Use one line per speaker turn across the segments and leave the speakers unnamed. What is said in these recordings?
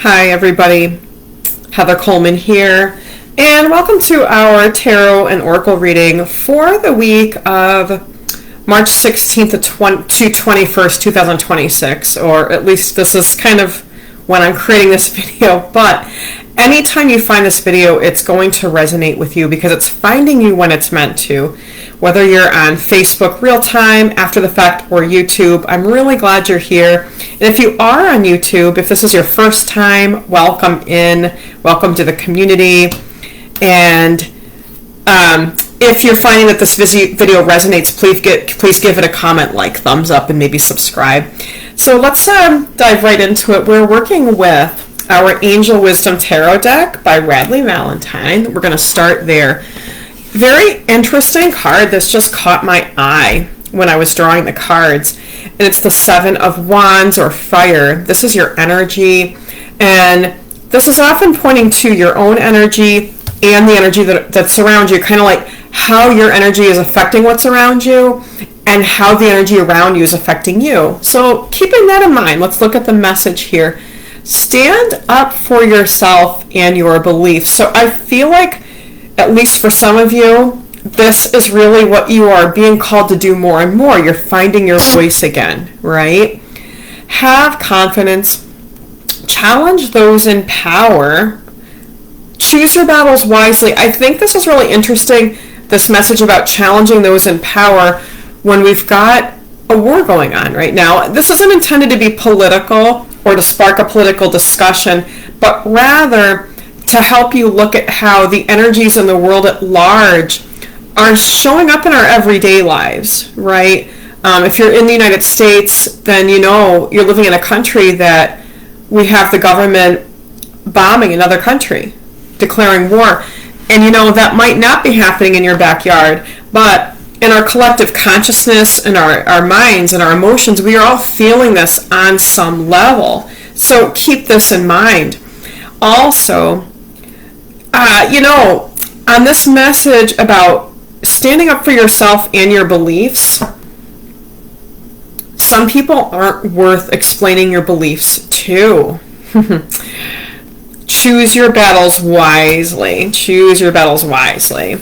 Hi everybody, Heather Coleman here, and welcome to our Tarot and Oracle reading for the week of March 16th to 21st, 2026, or at least this is kind of when I'm creating this video, but anytime you find this video, it's going to resonate with you because it's finding you when it's meant to. Whether you're on Facebook real time, after the fact, or YouTube, I'm really glad you're here. And if you are on YouTube, if this is your first time, welcome in, welcome to the community. And if you're finding that this video resonates, please give it a comment, like, thumbs up, and maybe subscribe. So let's dive right into it. We're working with our Angel Wisdom Tarot deck by Radleigh Valentine. We're going to start there. Very interesting card that's just caught my eye when I was drawing the cards. And it's the Seven of Wands, or fire. This is your energy. And this is often pointing to your own energy and the energy that's around you, kind of like how your energy is affecting what's around you and how the energy around you is affecting you. So keeping that in mind, let's look at the message here. Stand up for yourself and your beliefs. So I feel like, at least for some of you, this is really what you are being called to do more and more. You're finding your voice again, right? Have confidence. Challenge those in power. Choose your battles wisely. I think this is really interesting, this message about challenging those in power when we've got a war going on right now. This isn't intended to be political or to spark a political discussion, but rather to help you look at how the energies in the world at large are showing up in our everyday lives, right? If you're in the United States, then you know you're living in a country that we have the government bombing another country, declaring war. And you know that might not be happening in your backyard, but in our collective consciousness and our minds and our emotions, we are all feeling this on some level. So keep this in mind. Also, on this message about standing up for yourself and your beliefs, some people aren't worth explaining your beliefs to. Choose your battles wisely. Choose your battles wisely.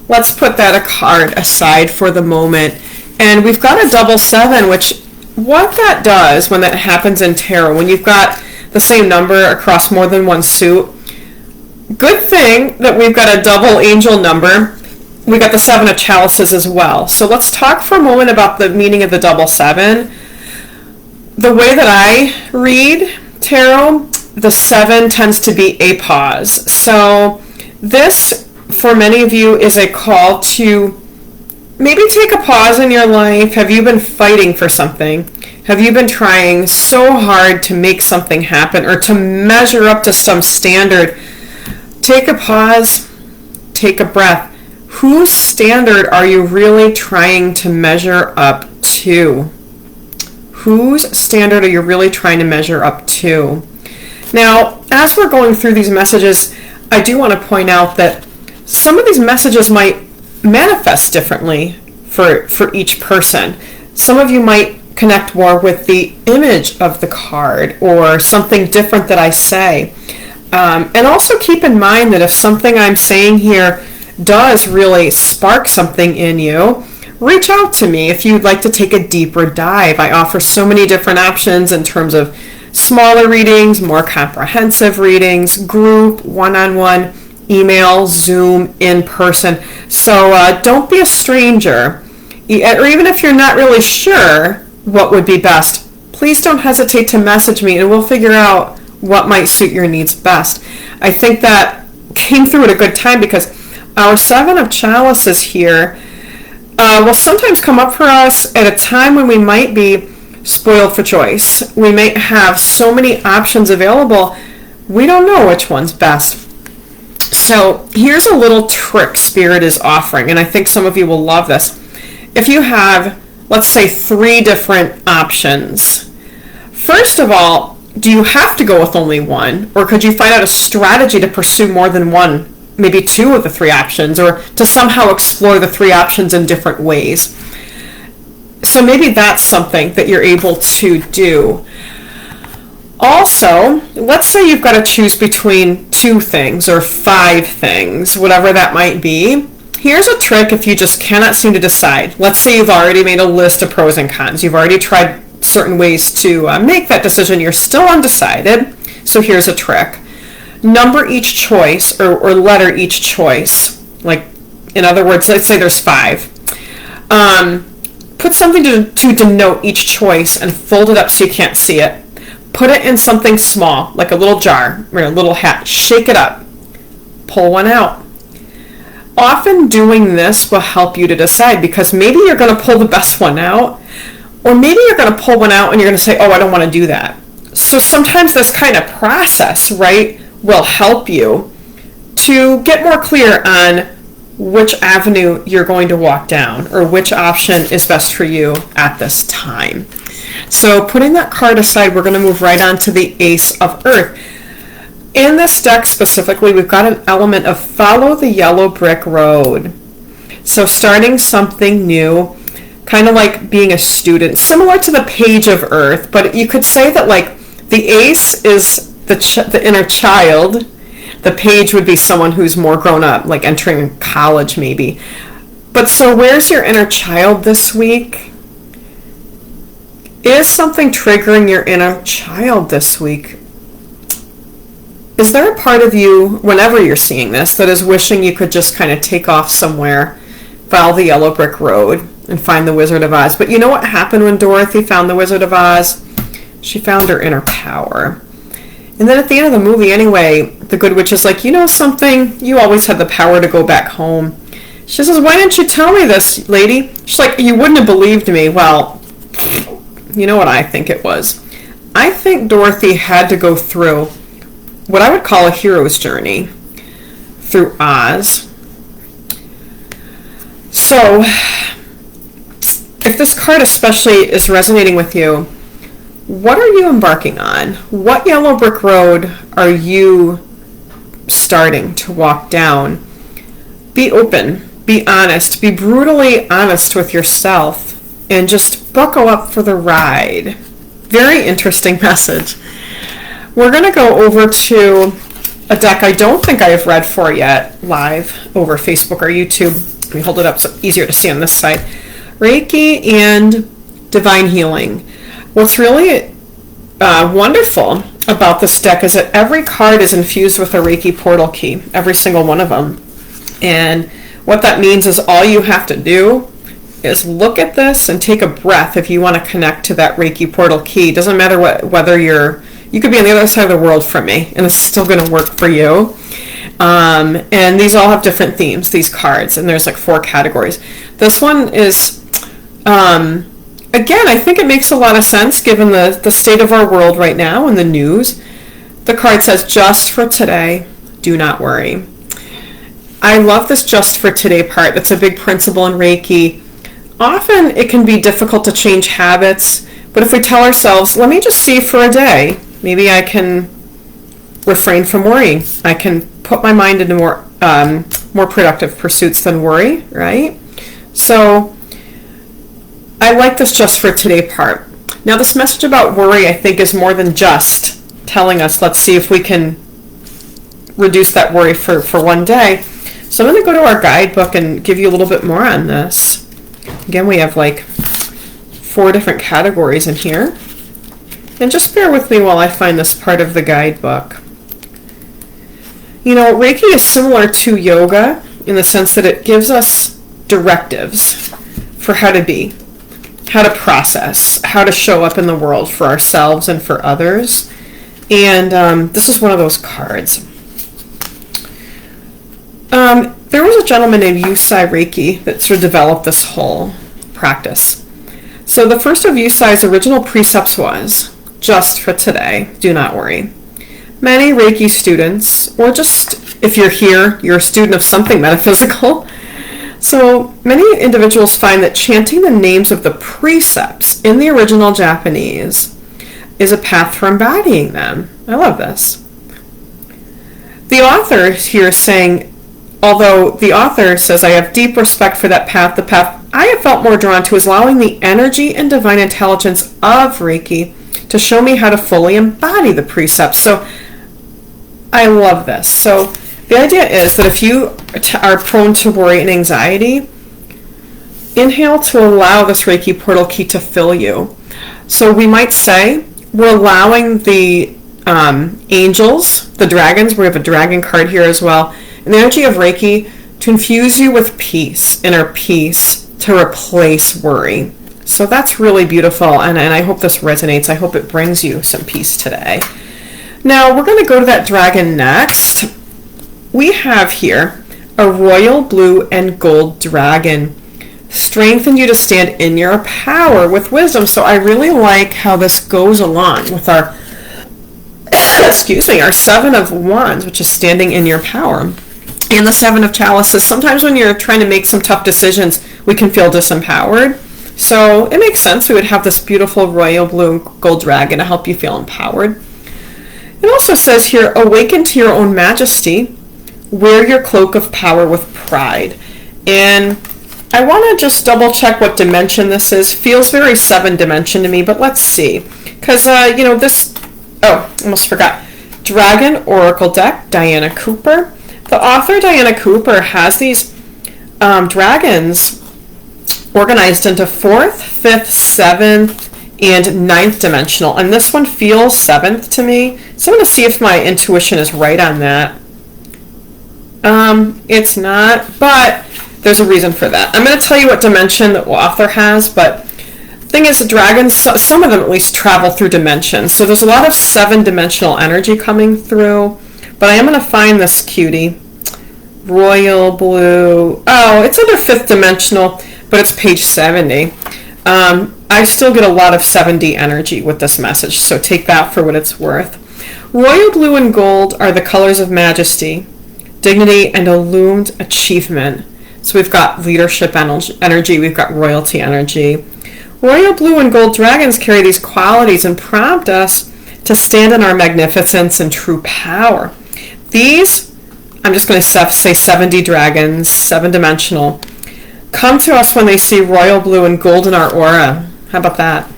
Let's put that card aside for the moment. And we've got a double seven, which what that does when that happens in tarot, when you've got the same number across more than one suit, good thing that we've got a double angel number. We got the Seven of Chalices as well. So let's talk for a moment about the meaning of the double seven. The way that I read tarot, the seven tends to be a pause. So this, for many of you, is a call to maybe take a pause in your life. Have you been fighting for something? Have you been trying so hard to make something happen or to measure up to some standard? Take a pause, take a breath. Whose standard are you really trying to measure up to? Whose standard are you really trying to measure up to? Now, as we're going through these messages, I do want to point out that some of these messages might manifest differently for each person. Some of you might connect more with the image of the card or something different that I say. And also keep in mind that if something I'm saying here does really spark something in you, reach out to me if you'd like to take a deeper dive. I offer so many different options in terms of smaller readings, more comprehensive readings, group, one-on-one, email, Zoom, in person. So don't be a stranger. Or even if you're not really sure what would be best, please don't hesitate to message me and we'll figure out what might suit your needs best. I think that came through at a good time because our Seven of Chalices here will sometimes come up for us at a time when we might be spoiled for choice. We may have so many options available, we don't know which one's best. So here's a little trick Spirit is offering, and I think some of you will love this. If you have, let's say, 3 different options, first of all, do you have to go with only one, or could you find out a strategy to pursue more than one, maybe 2 of the 3 options, or to somehow explore the 3 options in different ways? So maybe that's something that you're able to do. Also, let's say you've got to choose between 2 things or 5 things, whatever that might be. Here's a trick if you just cannot seem to decide. Let's say you've already made a list of pros and cons. You've already tried certain ways to make that decision. You're still undecided. So here's a trick. Number each choice or letter each choice. Like, in other words, let's say there's 5. Put something to denote each choice and fold it up so you can't see it. Put it in something small, like a little jar or a little hat. Shake it up. Pull one out. Often doing this will help you to decide, because maybe you're going to pull the best one out, or maybe you're going to pull one out and you're going to say, oh, I don't want to do that. So sometimes this kind of process, right, will help you to get more clear on which avenue you're going to walk down or which option is best for you at this time. So putting that card aside, we're going to move right on to the Ace of Earth. In this deck specifically, we've got an element of follow the yellow brick road. So starting something new, kind of like being a student, similar to the Page of Earth, but you could say that like the ace is the inner child. The page would be someone who's more grown up, like entering college maybe. But so where's your inner child this week? Is something triggering your inner child this week? Is there a part of you, whenever you're seeing this, that is wishing you could just kind of take off somewhere, follow the yellow brick road, and find the Wizard of Oz? But you know what happened when Dorothy found the Wizard of Oz? She found her inner power. And then at the end of the movie anyway, the Good Witch is like, you know something? You always had the power to go back home. She says, why didn't you tell me this, lady? She's like, you wouldn't have believed me. Well, you know what I think it was? I think Dorothy had to go through what I would call a hero's journey through Oz. So, if this card especially is resonating with you, what are you embarking on? What yellow brick road are you starting to walk down? Be open, be honest, be brutally honest with yourself, and just buckle up for the ride. Very interesting message. We're going to go over to a deck I don't think I have read for yet live over Facebook or YouTube. Let me hold it up so it's easier to see on this side. Reiki and Divine Healing. What's really wonderful about this deck is that every card is infused with a Reiki portal key, every single one of them. And what that means is all you have to do is look at this and take a breath if you want to connect to that Reiki portal key. It doesn't matter whether you could be on the other side of the world from me, and it's still going to work for you. And these all have different themes, these cards, and there's like 4 categories. This one is, again, I think it makes a lot of sense given the state of our world right now and the news. The card says, just for today, do not worry. I love this just for today part. That's a big principle in Reiki. Often it can be difficult to change habits, but if we tell ourselves, let me just see for a day, maybe I can refrain from worrying. I can put my mind into more productive pursuits than worry, right? So I like this just for today part. Now this message about worry, I think, is more than just telling us, let's see if we can reduce that worry for one day. So I'm going to go to our guidebook and give you a little bit more on this. Again, we have like 4 different categories in here. And just bear with me while I find this part of the guidebook. You know, Reiki is similar to yoga in the sense that it gives us directives for how to be, how to process, how to show up in the world for ourselves and for others. And this is one of those cards. There was a gentleman named Yusai Reiki that sort of developed this whole practice. So the first of Yusai's original precepts was, just for today, do not worry. Many Reiki students, or just if you're here, you're a student of something metaphysical. So many individuals find that chanting the names of the precepts in the original Japanese is a path for embodying them. I love this. The author here is saying, although the author says, I have deep respect for that path, the path I have felt more drawn to is allowing the energy and divine intelligence of Reiki to show me how to fully embody the precepts. So I love this. So the idea is that if you are prone to worry and anxiety, inhale to allow this Reiki portal key to fill you. So we might say we're allowing the angels, the dragons, we have a dragon card here as well, and the energy of Reiki to infuse you with peace, inner peace, to replace worry. So that's really beautiful, and I hope this resonates. I hope it brings you some peace today. Now we're going to go to that dragon next. We have here a royal blue and gold dragon. Strengthen you to stand in your power with wisdom. So I really like how this goes along with our our Seven of Wands, which is standing in your power, and the Seven of Chalices. Sometimes when you're trying to make some tough decisions, we can feel disempowered. So it makes sense we would have this beautiful royal blue and gold dragon to help you feel empowered. It also says here, awaken to your own majesty, wear your cloak of power with pride. And I want to just double check what dimension this is. Feels very 7 dimension to me, but let's see. Because, this, almost forgot. Dragon Oracle deck, Diana Cooper. The author, Diana Cooper, has these dragons organized into 4th, 5th, 7th, and 9th dimensional. And this one feels 7th to me. So I'm going to see if my intuition is right on that. It's not, but there's a reason for that. I'm going to tell you what dimension the author has, but the thing is, dragons, some of them at least travel through dimensions. So there's a lot of 7-dimensional energy coming through, but I am going to find this cutie. Royal blue. Oh, it's under 5th dimensional, but it's page 70. I still get a lot of 7D energy with this message, so take that for what it's worth. Royal blue and gold are the colors of majesty, dignity, and illumined achievement. So we've got leadership energy, we've got royalty energy. Royal blue and gold dragons carry these qualities and prompt us to stand in our magnificence and true power. These, I'm just going to say 7D dragons, 7-dimensional, come to us when they see royal blue and gold in our aura. How about that?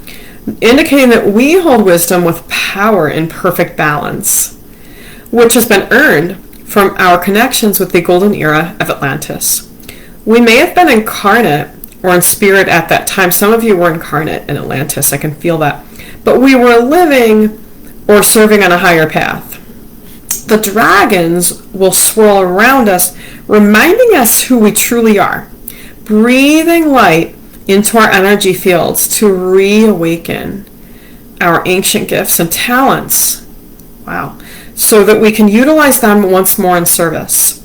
Indicating that we hold wisdom with power in perfect balance, which has been earned from our connections with the golden era of Atlantis. We may have been incarnate or in spirit at that time. Some of you were incarnate in Atlantis, I can feel that. But we were living or serving on a higher path. The dragons will swirl around us, reminding us who we truly are, breathing light into our energy fields to reawaken our ancient gifts and talents. Wow. So that we can utilize them once more in service.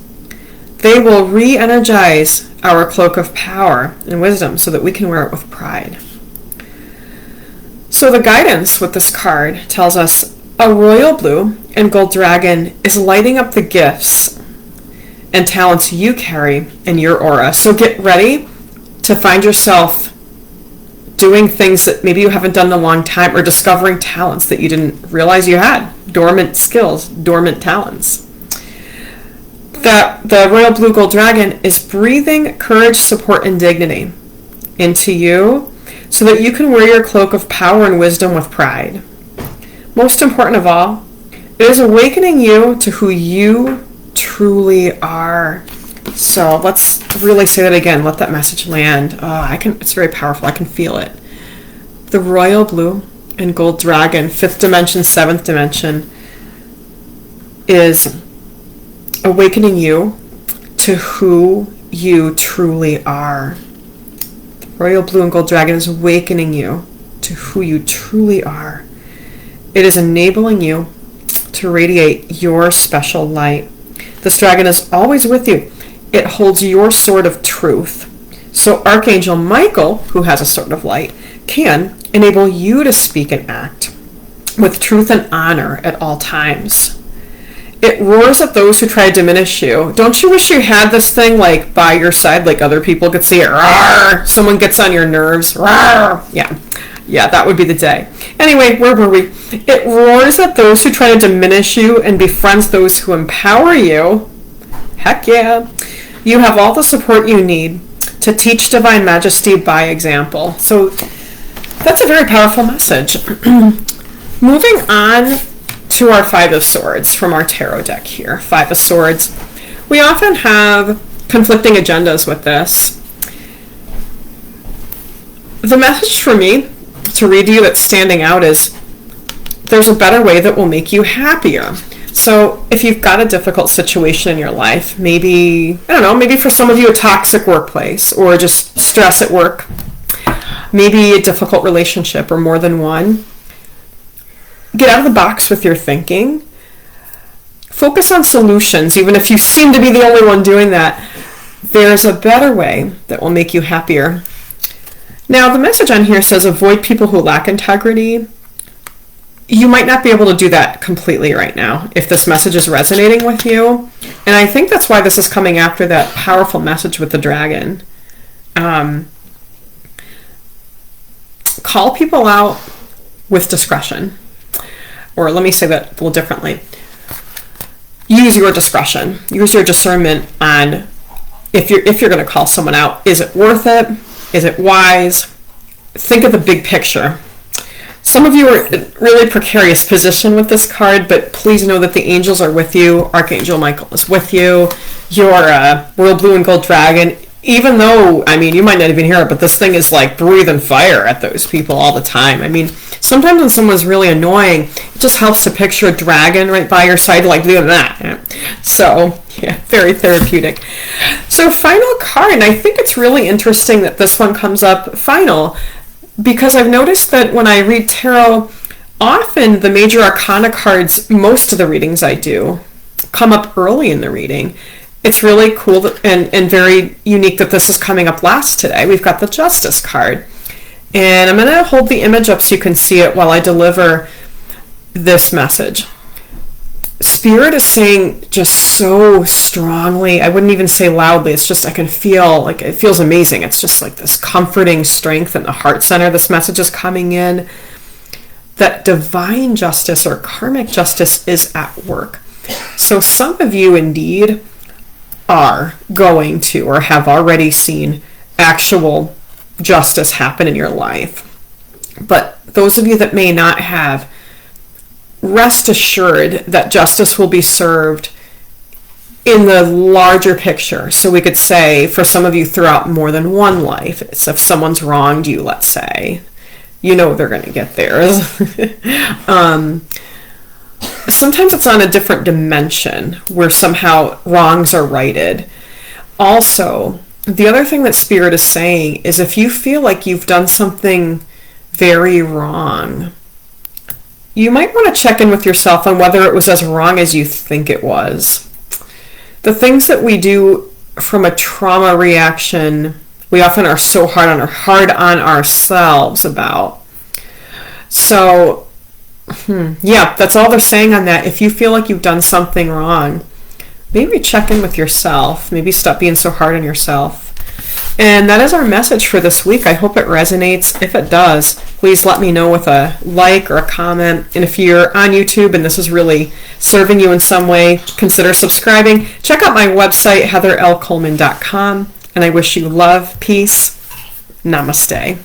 They will re-energize our cloak of power and wisdom so that we can wear it with pride. So the guidance with this card tells us a royal blue and gold dragon is lighting up the gifts and talents you carry in your aura. So get ready to find yourself doing things that maybe you haven't done in a long time, or discovering talents that you didn't realize you had, dormant skills, dormant talents. The royal blue gold dragon is breathing courage, support, and dignity into you so that you can wear your cloak of power and wisdom with pride. Most important of all, it is awakening you to who you truly are. So let's really say that again. Let that message land. It's very powerful. I can feel it. The royal blue and gold dragon, 5th dimension, 7th dimension, is awakening you to who you truly are. The royal blue and gold dragon is awakening you to who you truly are. It is enabling you to radiate your special light. This dragon is always with you. It holds your sword of truth. So Archangel Michael, who has a sword of light, can enable you to speak and act with truth and honor at all times. It roars at those who try to diminish you. Don't you wish you had this thing like by your side, like other people could see it? Roar! Someone gets on your nerves. Roar! Yeah, that would be the day. Anyway, where were we? It roars at those who try to diminish you and befriends those who empower you. Heck yeah. You have all the support you need to teach divine majesty by example. So that's a very powerful message. Moving on to our Five of Swords from our tarot deck here. Five of Swords. We often have conflicting agendas with this. The message for me to read to you that's standing out is there's a better way that will make you happier. So if you've got a difficult situation in your life, maybe, I don't know, maybe for some of you a toxic workplace or just stress at work, maybe a difficult relationship or more than one, get out of the box with your thinking. Focus on solutions, even if you seem to be the only one doing that. There's a better way that will make you happier. Now, the message on here says avoid people who lack integrity. You might not be able to do that completely right now if this message is resonating with you. And I think that's why this is coming after that powerful message with the dragon. Call people out with discretion. Or let me say that a little differently. Use your discretion. Use your discernment on if you're going to call someone out. Is it worth it? Is it wise? Think of the big picture. Some of you are in a really precarious position with this card, but please know that the angels are with you. Archangel Michael is with you. Your Royal Blue and Gold Dragon, even though, I mean, you might not even hear it, but this thing is like breathing fire at those people all the time. I mean, sometimes when someone's really annoying, it just helps to picture a dragon right by your side like doing that. So, yeah, very therapeutic. So, final card, and I think it's really interesting that this one comes up final, because I've noticed that when I read tarot, often the major arcana cards, most of the readings I do, come up early in the reading. It's really cool and very unique that this is coming up last today. We've got the Justice card. And I'm going to hold the image up so you can see it while I deliver this message. Spirit is saying just so strongly, I wouldn't even say loudly, it's just I can feel, like it feels amazing. It's just like this comforting strength in the heart center. This message is coming in that divine justice or karmic justice is at work. So some of you indeed are going to or have already seen actual justice happen in your life. But those of you that may not have, rest assured that justice will be served in the larger picture. So we could say, for some of you throughout more than one life, it's if someone's wronged you, let's say, you know they're going to get theirs. Sometimes it's on a different dimension where somehow wrongs are righted. Also, the other thing that Spirit is saying is if you feel like you've done something very wrong, you might want to check in with yourself on whether it was as wrong as you think it was. The things that we do from a trauma reaction, we often are so hard on ourselves about. So, yeah, that's all they're saying on that. If you feel like you've done something wrong, maybe check in with yourself. Maybe stop being so hard on yourself. And that is our message for this week. I hope it resonates. If it does, please let me know with a like or a comment. And if you're on YouTube and this is really serving you in some way, consider subscribing. Check out my website, heatherlcoleman.com. And I wish you love, peace, namaste.